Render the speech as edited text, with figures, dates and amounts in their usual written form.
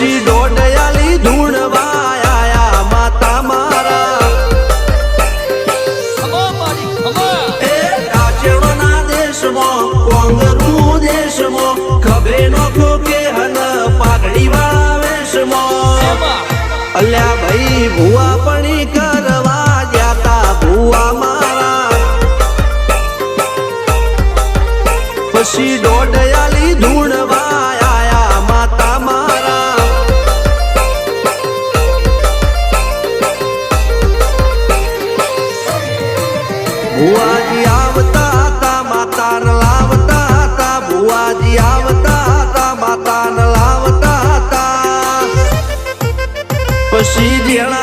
પછી દોડયાલી ધૂણવા આયા માતા મારા એ રાજ્યના દેશમાં કોંગરું દેશમાં ખભે નોખો કે હન પાઘડી વાળા વેશમાં અલ્યા ભાઈ ભુવા પણી કરવા જાતા ભુવા મારા પછી દોડયાલી ધૂણવા આયા માતા મારા ભુવાજી આવતા હતા માતાને લાવતા હતા ભુવાજી આવતા હતા માતાને લાવતા હતા પછી જેણા